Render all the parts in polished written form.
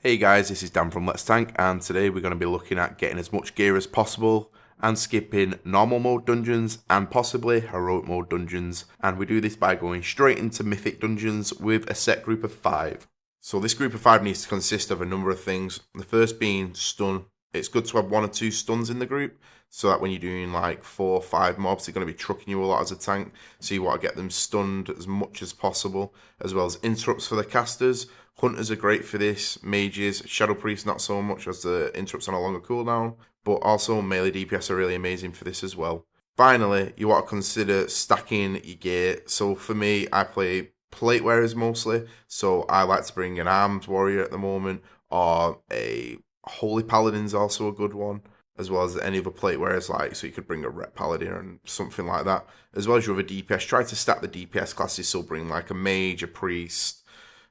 Hey guys, this is Dan from Let's Tank, and today we're going to be looking at getting as much gear as possible and skipping normal mode dungeons and possibly heroic mode dungeons, and we do this by going straight into mythic dungeons with a set group of 5. So this group of 5 needs to consist of a number of things, the first being stun. It's good to have 1 or 2 stuns in the group, so that when you're doing like 4 or 5 mobs, they're going to be trucking you a lot as a tank, so you want to get them stunned as much as possible, as well as interrupts for the casters. Hunters are great for this, mages, shadow priests not so much as the interrupts on a longer cooldown, but also melee DPS are really amazing for this as well. Finally, you want to consider stacking your gear. So for me, I play plate wearers mostly, so I like to bring an armed warrior at the moment, or a holy paladin's also a good one, as well as any other plate wearers, like, so you could bring a ret paladin and something like that, as well as your other DPS. Try to stack the DPS classes, so bring like a mage, a priest,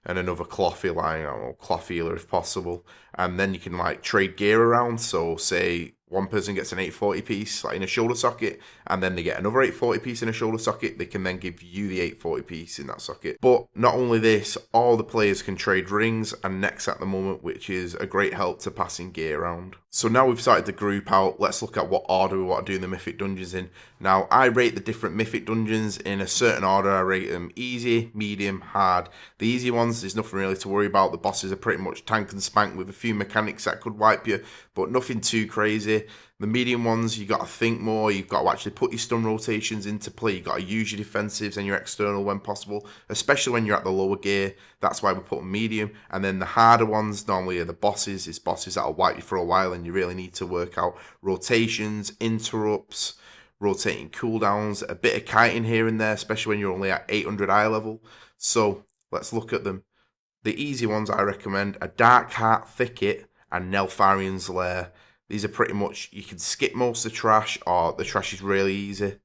and another cloth healer, I don't know, cloth healer if possible. And then you can like trade gear around. So say one person gets an 840 piece like in a shoulder socket, and then they get another 840 piece in a shoulder socket. They can then give you the 840 piece in that socket. But not only this, all the players can trade rings and necks at the moment, which is a great help to passing gear around. So now we've started the group out, let's look at what order we want to do the mythic dungeons in. Now I rate the different mythic dungeons in a certain order. I rate them easy, medium, hard. The easy ones, there's nothing really to worry about. The bosses are pretty much tank and spank with a few mechanics that could wipe you, but nothing too crazy. The medium ones, you got to think more. You've got to actually put your stun rotations into play. You've got to use your defensives and your external when possible, especially when you're at the lower gear. That's why we put them medium. And then the harder ones normally are the bosses. It's bosses that'll wipe you for a while, and you really need to work out rotations, interrupts, rotating cooldowns, a bit of kiting here and there, especially when you're only at 800 eye level. So let's look at them. The easy ones I recommend are Dark Heart Thicket and Neltharian's Lair. These are pretty much, you can skip most of the trash, or the trash is really easy.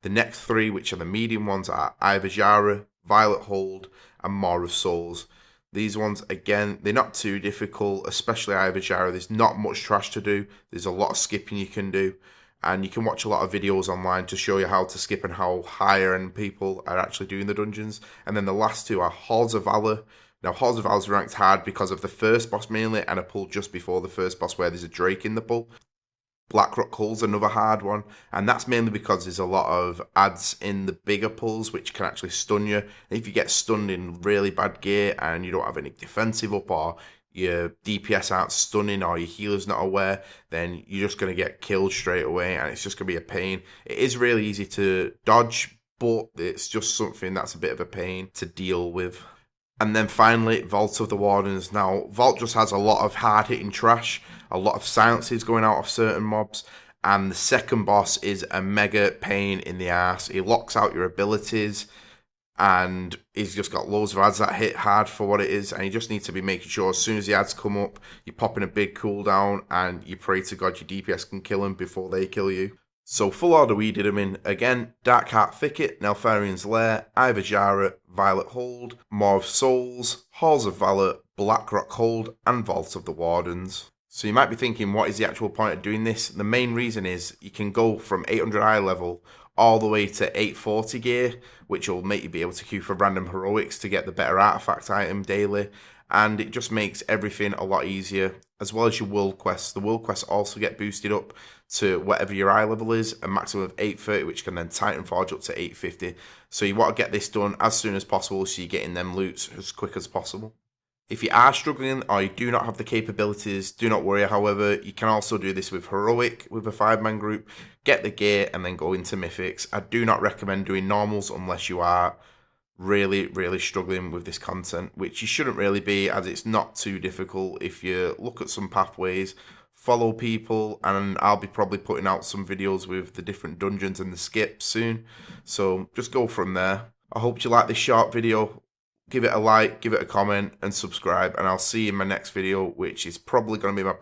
The next 3, which are the medium ones, are Ivajara, Violet Hold, and Maw of Souls. These ones, again, they're not too difficult, especially Ivajara. There's not much trash to do. There's a lot of skipping you can do. And you can watch a lot of videos online to show you how to skip and how higher end people are actually doing the dungeons. And then the last 2 are Halls of Valor. Now, Halls of Valor is ranked hard because of the first boss mainly, and a pull just before the first boss where there's a Drake in the pull. Blackrock Hull's another hard one, and that's mainly because there's a lot of ads in the bigger pulls which can actually stun you. If you get stunned in really bad gear and you don't have any defensive up, or your DPS aren't stunning, or your healer's not aware, then you're just going to get killed straight away, and it's just going to be a pain. It is really easy to dodge, but it's just something that's a bit of a pain to deal with. And then finally, Vault of the Wardens. Now, Vault just has a lot of hard-hitting trash, a lot of silences going out of certain mobs, and the second boss is a mega pain in the ass. He locks out your abilities, and he's just got loads of ads that hit hard for what it is, and you just need to be making sure as soon as the ads come up, you're popping a big cooldown, and you pray to God your DPS can kill him before they kill you. So full order we did them in, again, Dark Heart Thicket, Neltharian's Lair, Ivajara, Violet Hold, Maw of Souls, Halls of Valor, Blackrock Hold, and Vault of the Wardens. So you might be thinking, what is the actual point of doing this? The main reason is you can go from 800 eye level all the way to 840 gear, which will make you be able to queue for random heroics to get the better artifact item daily, and it just makes everything a lot easier, as well as your world quests. The world quests also get boosted up to whatever your eye level is, a maximum of 830, which can then Titan Forge up to 850. So you want to get this done as soon as possible, so you're getting them loots as quick as possible. If you are struggling or you do not have the capabilities, do not worry. However, you can also do this with Heroic, with a 5-man group, get the gear, and then go into Mythics. I do not recommend doing normals unless you are really struggling with this content, which you shouldn't really be, as it's not too difficult if you look at some pathways, follow people, and I'll be probably putting out some videos with the different dungeons and the skips soon, so just go from there. I hope you like this short video. Give it a like, give it a comment, and subscribe, and I'll see you in my next video, which is probably going to be my